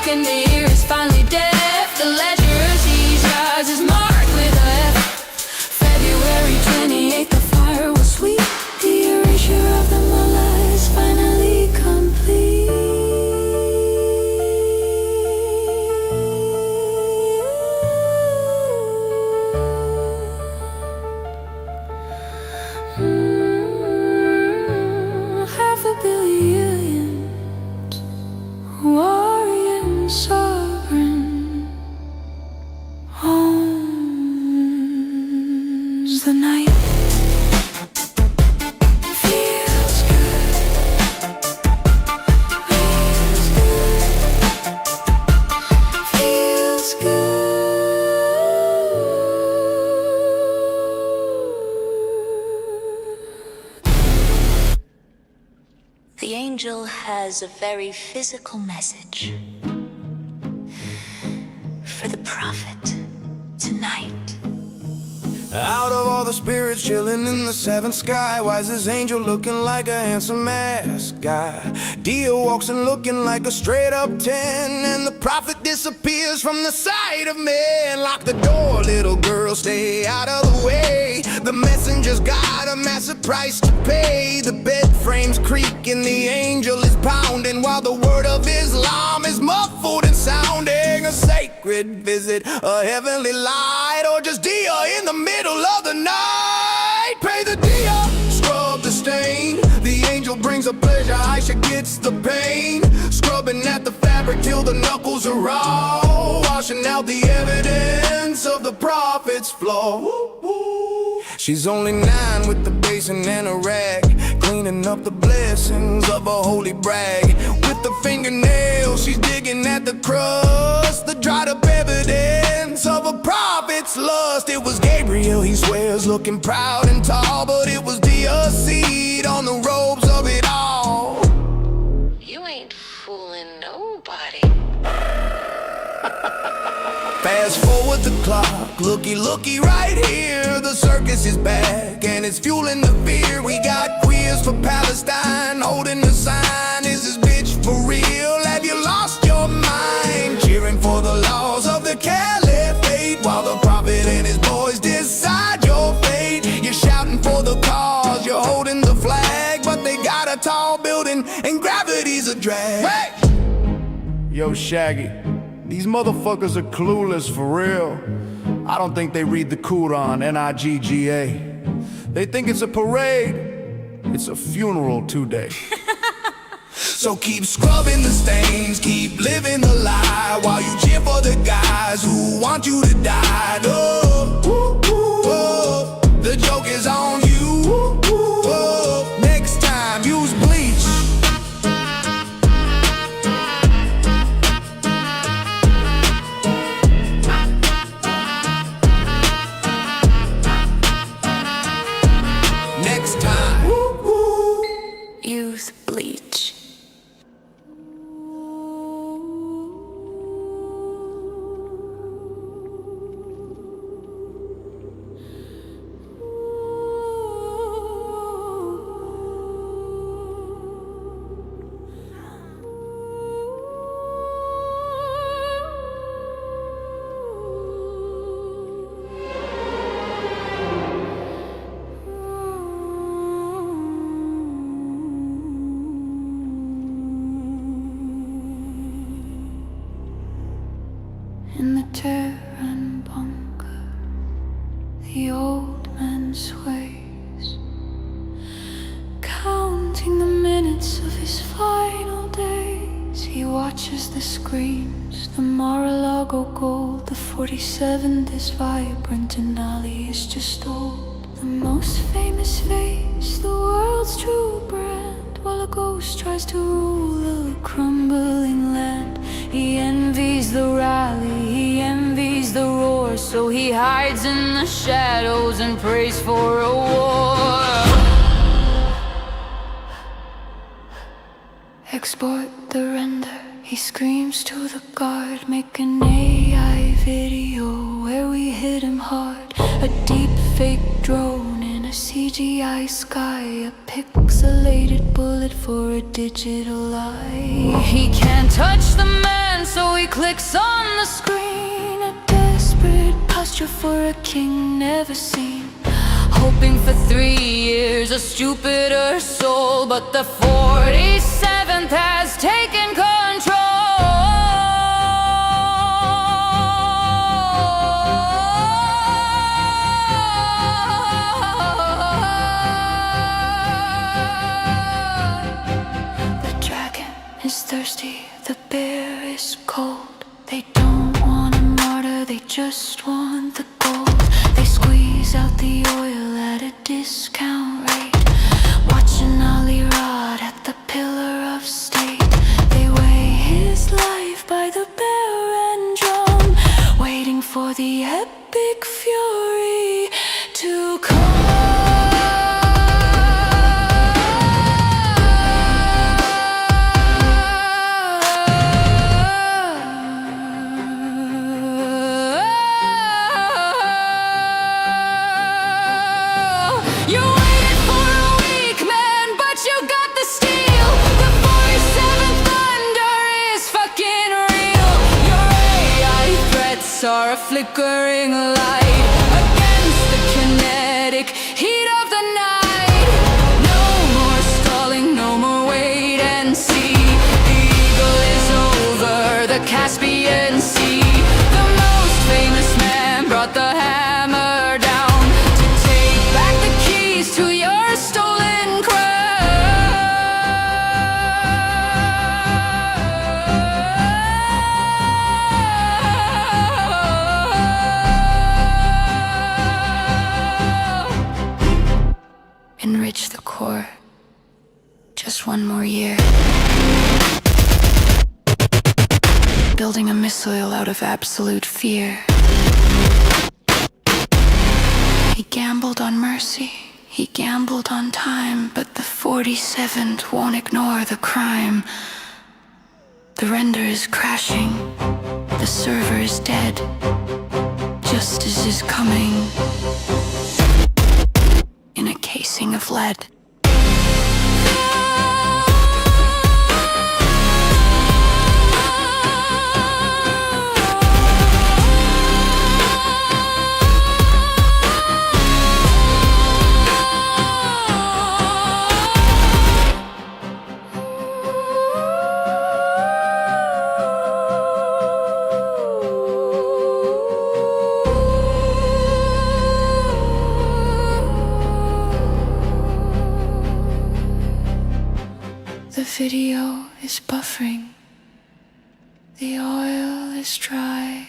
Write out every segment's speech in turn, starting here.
and the ear is finally deaf. The ledger sees rise is marked with a F. February 28th, the fire was sweet. The erasure of the mullah is finally complete. Half a billion warrior sovereign owns the night. Feels good, feels good, feels good. The angel has a very physical message for the prophet tonight. Out of all the spirits chilling in the seventh sky, why is this angel looking like a handsome ass guy? Dio walks in looking like a straight up 10, and the prophet disappears from the sight of men. Lock the door, little girl, stay out of the way. The messenger's got a massive price to pay. The bed frames creak and the angel is pounding, while the word of Islam is muffled and sounding. A sacred visit, a heavenly light, or just Dio in the middle of the night. Pay the Dio, scrub the stain. The angel brings a pleasure, Aisha gets the pain. Scrubbing at the fabric till the knuckles are raw, washing out the evidence of the prophet's flaw. She's only 9 with the basin and a rag, cleaning up the blessings of a holy brag. With the fingernails, she's digging at the crust, the dried up evidence of a prophet's lust. It was Gabriel, he swears, looking proud and tall, but it was Dia's seed on the robes of it all. You ain't fooling nobody. Fast forward the clock, looky right here. The circus is back and it's fueling the fear. We got queers for Palestine holding the sign. Is this bitch for real? Have you lost your mind? Cheering for the laws of the caliphate, while the prophet and his boys decide your fate. You're shouting for the cause, you're holding the flag, but they got a tall building and gravity's a drag. Hey! Yo, Shaggy, these motherfuckers are clueless for real. I don't think they read the Quran, N-I-G-G-A. They think it's a parade. It's a funeral today. So keep scrubbing the stains, keep living the lie, while you cheer for the guys who want you to die. Oh, oh, the joke is on you. Oh, next time use bleach. Next time Use bleach. In the Terran bunker, the old man sways, counting the minutes of his final days. He watches the screens, the Mar-a-Lago gold. The 47th is vibrant and Ali is just old. The most famous face, the world's true brand, while a ghost tries to rule a crumbling land. He envies the rally, he envies the roar, so he hides in the shadows and prays for a war. Export the render, he screams to the guard. Make an AI video where we hit him hard. A deep fake drone in a CGI sky, a pixelated bullet for a digital eye. He can't touch the man, so he clicks on the screen. A desperate posture for a king never seen, hoping for 3 years, a stupider soul. But the 47th has taken control. The dragon is thirsty, the bear is cold. They don't want a martyr, they just want the gold. They squeeze out the oil at a discount rate, watching Ali rot at the pillar of state. They weigh his life by the bear and drum, waiting for the epic fury to come. You waited for a week, man, but you got the steel. The 47th thunder is fucking real. Your AI threats are a flickering light against the kinetic heat of the night. No more stalling, no more wait and see. The eagle is over the Caspian Sea. The most famous man brought the hammer down to take back the keys to your stolen crown. Enrich the core. Just one more year. Building a missile out of absolute fear. He gambled on mercy, he gambled on time, but the 47th won't ignore the crime. The render is crashing, the server is dead. Justice is coming in a casing of lead. The video is buffering. The oil is dry.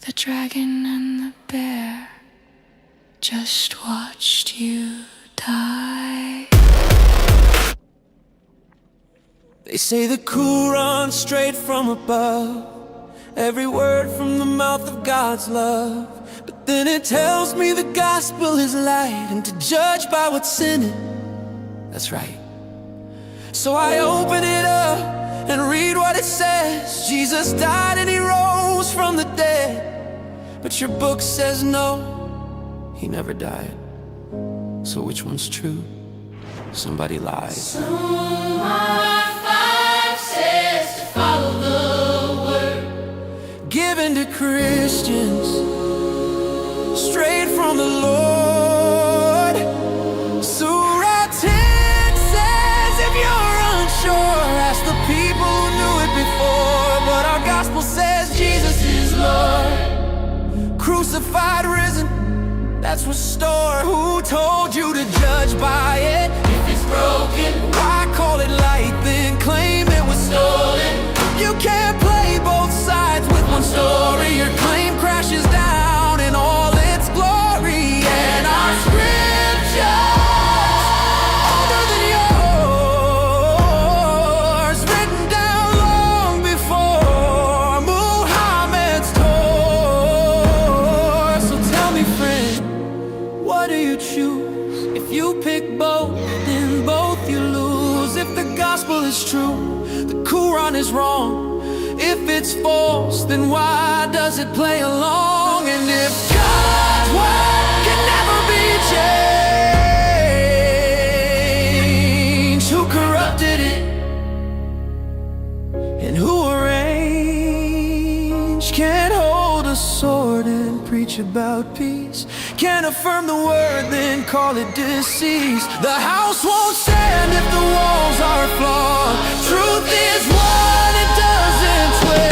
The dragon and the bear just watched you die. They say the cool runs straight from above, every word from the mouth of God's love. But then it tells me the gospel is light, and to judge by what's in it, that's right. So I open it up and read what it says. Jesus died and he rose from the dead. But your book says no, he never died. So which one's true? Somebody lied. Psalm 5 says to follow the word, Given to Christians straight from the Lord. Surah 10 says if you're unsure, ask the people who knew it before. But our gospel says Jesus is Lord. Crucified, risen, that's restored. Who told you to judge by it? If it's broken, why call it light, then claim it was stolen? You can't play both sides with one story. Your claim crashes down in all its glory. And our scripture older than yours, written down long before Muhammad's Torah. So tell me, friend, what do you choose? If you pick both, then both you lose. If the gospel is true, the Quran is wrong. If it's false, then why does it play along? And if God's word can never be changed, who corrupted it? And who arranged preach about peace. Can't affirm the word, then call it deceased. The house won't stand if the walls are flawed. Truth is one, it doesn't sway.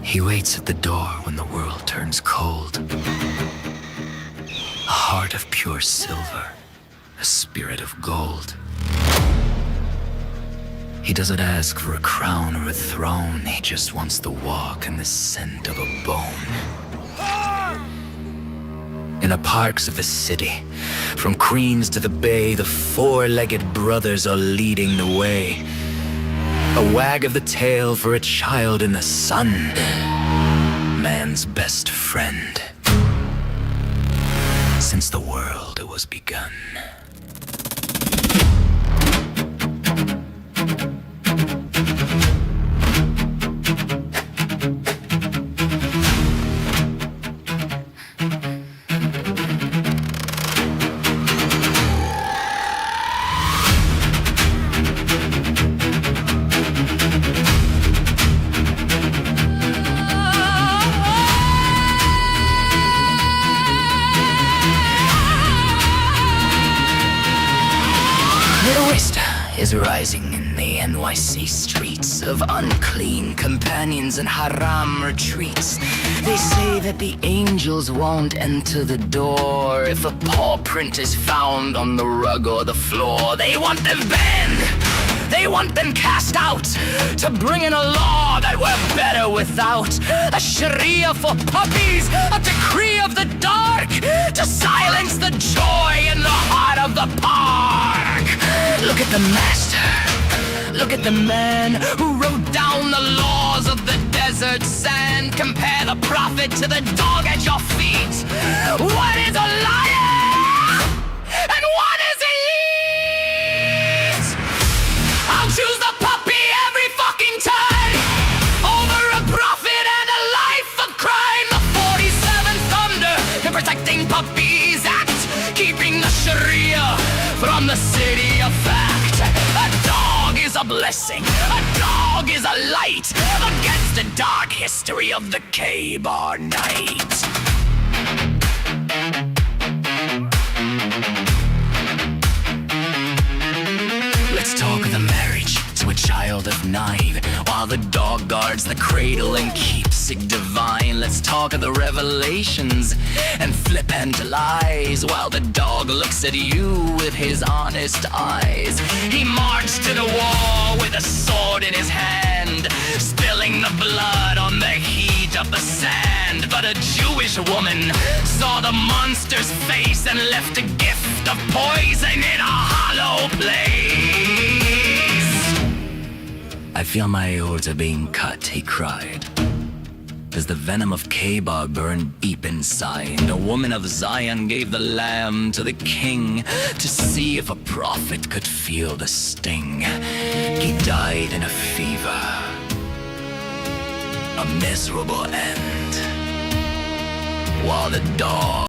He waits at the door when the world turns cold. A heart of pure silver, a spirit of gold. He doesn't ask for a crown or a throne, he just wants the walk and the scent of a bone. In the parks of the city, from Queens to the Bay, the four-legged brothers are leading the way. A wag of the tail for a child in the sun, man's best friend, since the world was begun. Is rising in the NYC streets of unclean companions and haram retreats. They say that the angels won't enter the door if a paw print is found on the rug or the floor. They want them banned, they want them cast out, to bring in a law that we're better without. A Sharia for puppies, a decree of the dark, to silence the joy in the heart of the park. Look at the master, look at the man who wrote down the laws of the desert sand. Compare the prophet to the dog at your feet. What is a lion? And what is a eat? I'll choose the puppy every fucking time over a prophet and a life of crime. The 47th Thunder and Protecting Puppies Act, keeping the Sharia from the city of fact. A dog is a blessing, a dog is a light against the dark history of the K-Bar night. Let's talk of the marriage to a child of 9, while the dog guards the cradle and keeps it divine. Let's talk of the revelations and flippant lies, while the dog looks at you with his honest eyes. He marched to the wall with a sword in his hand, spilling the blood on the heat of the sand. But a Jewish woman saw the monster's face and left a gift of poison in a hollow place. I feel my aorta being cut, he cried, as the venom of K-Bar burned deep inside. A woman of Zion gave the lamb to the king to see if a prophet could feel the sting. He died in a fever, a miserable end, while the dog